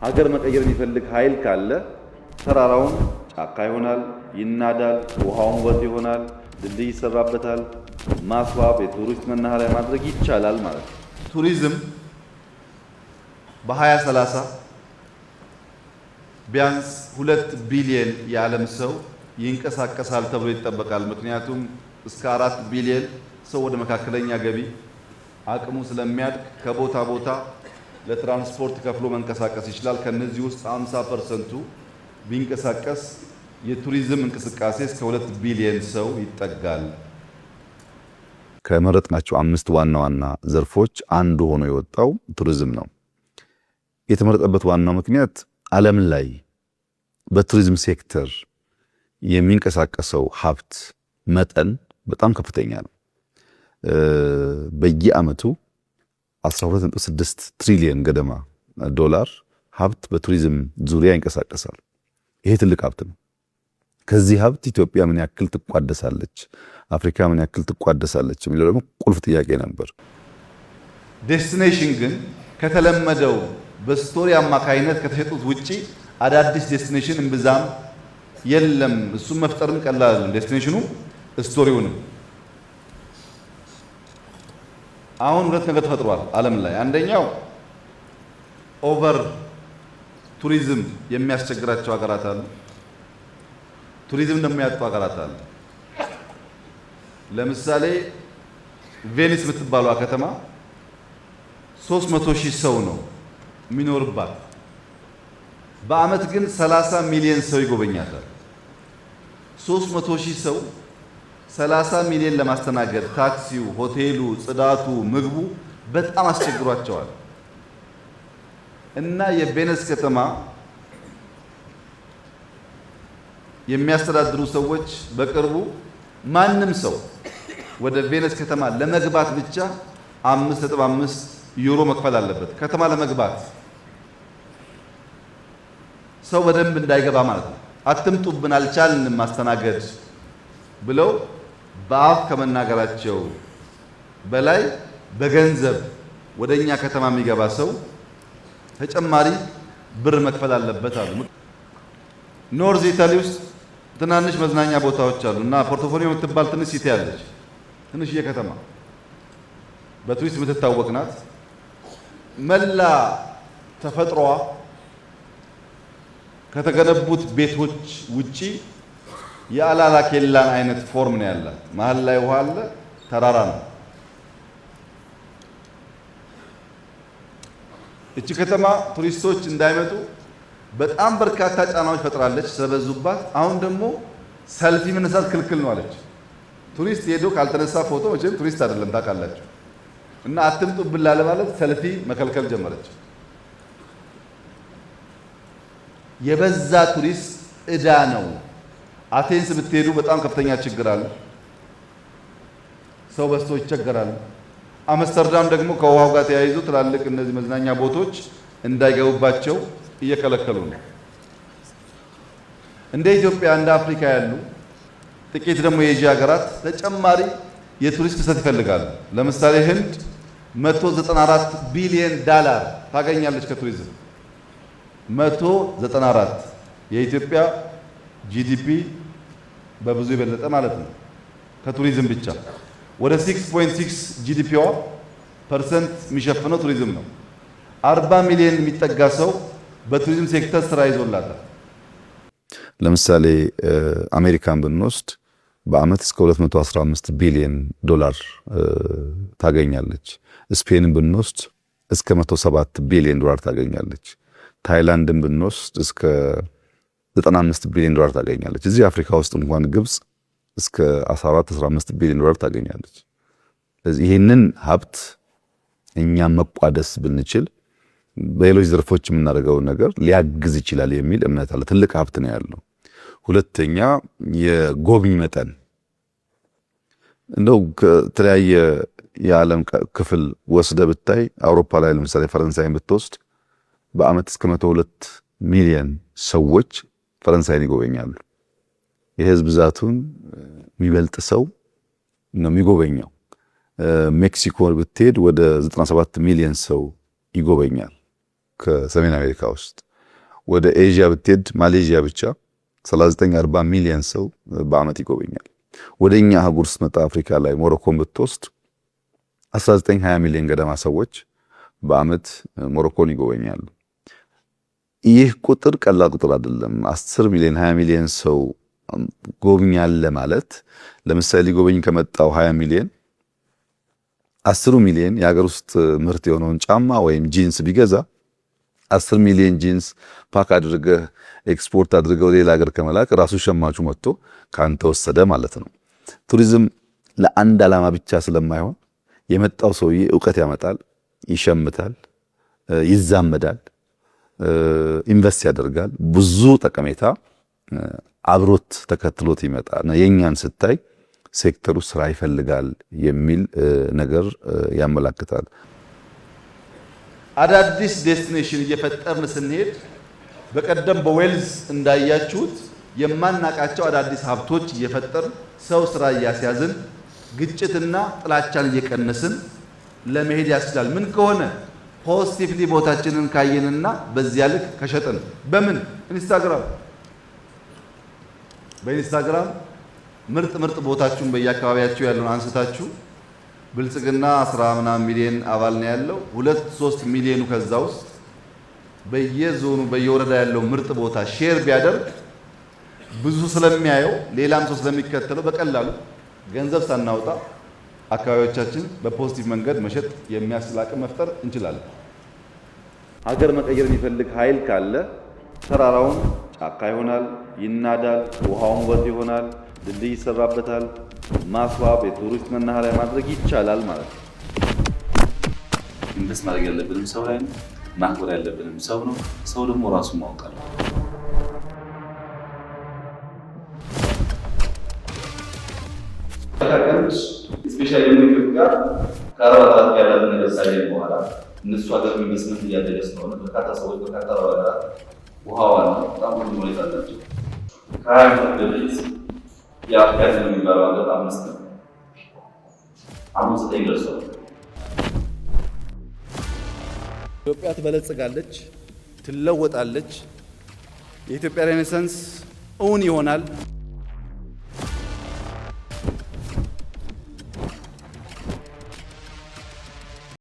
ሀገር መቀየር የሚፈልግ ኃይል ካለ ተራራውን ጫካ ይሆናል፣ ይናዳል፣ ውሃውን ወንዝ ይሆናል፣ ድልድይ ይሰራበታል፣ ማስዋብ፣ የቱሪስት መናኸሪያ ማድረግ ይቻላል ማለት ነው። ቱሪዝም በ2030 ቢያንስ 2 ቢሊዮን የዓለም ሰው ይንቀሳቀሳል ተብሎ ይጠበቃል። ምክንያቱም እስከ 4 ቢሊዮን ሰው ወደ መካከለኛ ገቢ አቅሙ ስለሚያድግ ከቦታ ቦታ ለትራንስፖርት ከፍሎ መንቀሳቀስ ይችላል። ከነዚህ ውስጥ 50%ቱ ቢንቀሳቀስ የቱሪዝም እንቅስቃሴ እስከ 2 ቢሊዮን ሰው ይጠጋል። ከመረጥናቸው 5 ዋና ዋና ዘርፎች አንዱ ሆኖ የወጣው ቱሪዝም ነው። የተመረጠበት ዋናው ምክንያት ዓለም ላይ በቱሪዝም ሴክተር የሚንቀሳቀሰው ሀብት መጠን በጣም ከፍተኛ ነው። በየዓመቱ 12.6 ትሪሊዮን ገደማ ዶላር ሀብት በቱሪዝም ዙሪያ ይንቀሳቀሳል። ይሄ ትልቅ ሀብት ነው። ከዚህ ሀብት ኢትዮጵያ ምን ያክል ትቋደሳለች፣ አፍሪካ ምን ያክል ትቋደሳለች የሚለው ደግሞ ቁልፍ ጥያቄ ነበር። ዴስቲኔሽን ግን ከተለመደው በስቶሪ አማካይነት ከተሸጡት ውጪ አዳዲስ ዴስቲኔሽን እምብዛም የለም። እሱም መፍጠርም ቀላል አይደለም። ዴስቲኔሽኑ ስቶሪውንም አሁን ሁለት ነገር ተፈጥሯል ዓለም ላይ። አንደኛው ኦቨር ቱሪዝም የሚያስቸግራቸው ሀገራት አሉ። ቱሪዝም ደግሞ ያጡ ሀገራት አሉ። ለምሳሌ ቬኒስ የምትባለው ከተማ 300 ሺህ ሰው ነው የሚኖርባት። በአመት ግን 30 ሚሊዮን ሰው ይጎበኛታል። 300 ሺህ ሰው 30 ሚሊዮን ለማስተናገድ ታክሲው፣ ሆቴሉ፣ ጽዳቱ፣ ምግቡ በጣም አስቸግሯቸዋል። እና የቬኒስ ከተማ የሚያስተዳድሩ ሰዎች በቅርቡ ማንም ሰው ወደ ቬኒስ ከተማ ለመግባት ብቻ 5.5 ዩሮ መክፈል አለበት። ከተማ ለመግባት ሰው በደንብ እንዳይገባ ማለት ነው። አትምጡብን አልቻልንም ማስተናገድ ብለው በአፍ ከመናገራቸው በላይ በገንዘብ ወደኛ ከተማ የሚገባ ሰው ተጨማሪ ብር መክፈል አለበት አሉ። ኖርዝ ኢታሊ ውስጥ ትናንሽ መዝናኛ ቦታዎች አሉ እና ፖርቶፎሊዮ የምትባል ትንሽ ሲቲ ያለች ትንሽዬ ከተማ በቱሪስት የምትታወቅ ናት። መላ ተፈጥሮዋ ከተገነቡት ቤቶች ውጪ የአላላ ኬላን አይነት ፎርም ነው ያላት። መሀል ላይ ውሃ አለ፣ ተራራ ነው። እቺ ከተማ ቱሪስቶች እንዳይመጡ በጣም በርካታ ጫናዎች ፈጥራለች ስለበዙባት። አሁን ደግሞ ሰልፊ መነሳት ክልክል ነው አለች። ቱሪስት ሄዶ ካልተነሳ ፎቶ መቼም ቱሪስት አይደለም ታውቃላችሁ። እና አትምጡብን ላለ ማለት ሰልፊ መከልከል ጀመረች። የበዛ ቱሪስት ዕዳ ነው። አቴንስ ብትሄዱ በጣም ከፍተኛ ችግር አለ። ሰው በዝቶ ይቸገራል። አምስተርዳም ደግሞ ከውሃው ጋር ተያይዞ ትላልቅ እነዚህ መዝናኛ ቦታዎች እንዳይገቡባቸው እየከለከሉ ነው። እንደ ኢትዮጵያ እንደ አፍሪካ ያሉ ጥቂት ደግሞ የኤዥያ ሀገራት ተጨማሪ የቱሪስት ፍሰት ይፈልጋሉ። ለምሳሌ ህንድ 194 ቢሊዮን ዶላር ታገኛለች ከቱሪዝም። 194 የኢትዮጵያ ጂዲፒ በብዙ የበለጠ ማለት ነው ከቱሪዝም ብቻ። ወደ 6.6 ጂዲፒዋ ፐርሰንት የሚሸፍነው ቱሪዝም ነው። 40 ሚሊዮን የሚጠጋ ሰው በቱሪዝም ሴክተር ስራ ይዞላታል። ለምሳሌ አሜሪካን ብንወስድ በአመት እስከ 215 ቢሊዮን ዶላር ታገኛለች። ስፔንን ብንወስድ እስከ 107 ቢሊዮን ዶላር ታገኛለች። ታይላንድን ብንወስድ እስከ 95 ቢሊዮን ዶላር ታገኛለች። እዚህ አፍሪካ ውስጥ እንኳን ግብጽ እስከ 14-15 ቢሊዮን ዶላር ታገኛለች። ስለዚህ ይህንን ሀብት እኛ መቋደስ ብንችል በሌሎች ዘርፎች የምናደርገው ነገር ሊያግዝ ይችላል የሚል እምነት አለ። ትልቅ ሀብት ነው ያለው። ሁለተኛ የጎብኝ መጠን እንደው ከተለያየ የዓለም ክፍል ወስደ ብታይ አውሮፓ ላይ ለምሳሌ ፈረንሳይን ብትወስድ በአመት እስከ 102 ሚሊዮን ሰዎች ፈረንሳይን ይጎበኛሉ። የህዝብ ብዛቱን የሚበልጥ ሰው ነው የሚጎበኘው። ሜክሲኮ ብትሄድ ወደ 97 ሚሊዮን ሰው ይጎበኛል ከሰሜን አሜሪካ ውስጥ። ወደ ኤዥያ ብትሄድ ማሌዥያ ብቻ 39-40 ሚሊዮን ሰው በአመት ይጎበኛል። ወደኛ አህጉር ስትመጣ አፍሪካ ላይ ሞሮኮን ብትወስድ 19-20 ሚሊዮን ገደማ ሰዎች በአመት ሞሮኮን ይጎበኛሉ። ይህ ቁጥር ቀላል ቁጥር አይደለም። 10 ሚሊዮን 20 ሚሊዮን ሰው ጎብኛለ ማለት ለምሳሌ ሊጎበኝ ከመጣው 20 ሚሊዮን 10 ሚሊዮን የሀገር ውስጥ ምርት የሆነውን ጫማ ወይም ጂንስ ቢገዛ 10 ሚሊዮን ጂንስ ፓክ አድርገህ ኤክስፖርት አድርገው ሌላ ሀገር ከመላክ ራሱ ሸማቹ መጥቶ ካንተ ወሰደ ማለት ነው። ቱሪዝም ለአንድ ዓላማ ብቻ ስለማይሆን የመጣው ሰውዬ ዕውቀት ያመጣል፣ ይሸምታል፣ ይዛመዳል፣ ኢንቨስት ያደርጋል። ብዙ ጠቀሜታ አብሮት ተከትሎት ይመጣል። የኛን ስታይ ሴክተሩ ስራ ይፈልጋል የሚል ነገር ያመላክታል። አዳዲስ ዴስቲኔሽን እየፈጠርን ስንሄድ በቀደም በዌልዝ እንዳያችሁት የማናቃቸው አዳዲስ ሀብቶች እየፈጠርን ሰው ስራ እያስያዝን ግጭትና ጥላቻን እየቀነስን ለመሄድ ያስችላል። ምን ከሆነ ፖዚቲቭሊ ቦታችንን ካየንና በዚያ ልክ ከሸጥን በምን በኢንስታግራም ምርጥ ቦታችሁን በየአካባቢያችሁ ያለውን አንስታችሁ ብልጽግና 10 ምናምን ሚሊዮን አባል ነው ያለው 2-3 ሚሊዮኑ ከዛ ውስጥ በየዞኑ በየወረዳ ያለው ምርጥ ቦታ ሼር ቢያደርግ ብዙ ስለሚያየው ሌላም ሰው ስለሚከተለው በቀላሉ ገንዘብ ሳናወጣ አካባቢዎቻችን በፖዚቲቭ መንገድ መሸጥ የሚያስችል አቅም መፍጠር እንችላለን። ሀገር መቀየር የሚፈልግ ኃይል ካለ ተራራውን ጫካ ይሆናል፣ ይናዳል፣ ውሃውን ውበት ይሆናል፣ ድልድይ ይሰራበታል፣ ማስዋብ የቱሪስት መናኸሪያ ማድረግ ይቻላል ማለት ነው። ኢንቨስት ማድረግ ያለብንም ሰው ላይ ነው። ማክበር ያለብንም ሰው ነው። ሰው ደግሞ ራሱ ማወቅ አለበት። ስፔሻሊ ኢትዮጵያ ከአረባት ያላት ነገር ሳይል በኋላ እነሱ ሀገር ኢንቨስትመንት እያደገ ስለሆነ በርካታ ሰዎች በርካታ ሀገራት ውሃዋን በጣም ብዙ ሁኔታ አላቸው። ከሀያ ዓመት በፊት የአፍሪካ የሚባለው ሀገር 5 ነው። አሁን 9 ደርሷል። ኢትዮጵያ ትበለጽጋለች፣ ትለወጣለች። የኢትዮጵያ ሬኔሳንስ እውን ይሆናል።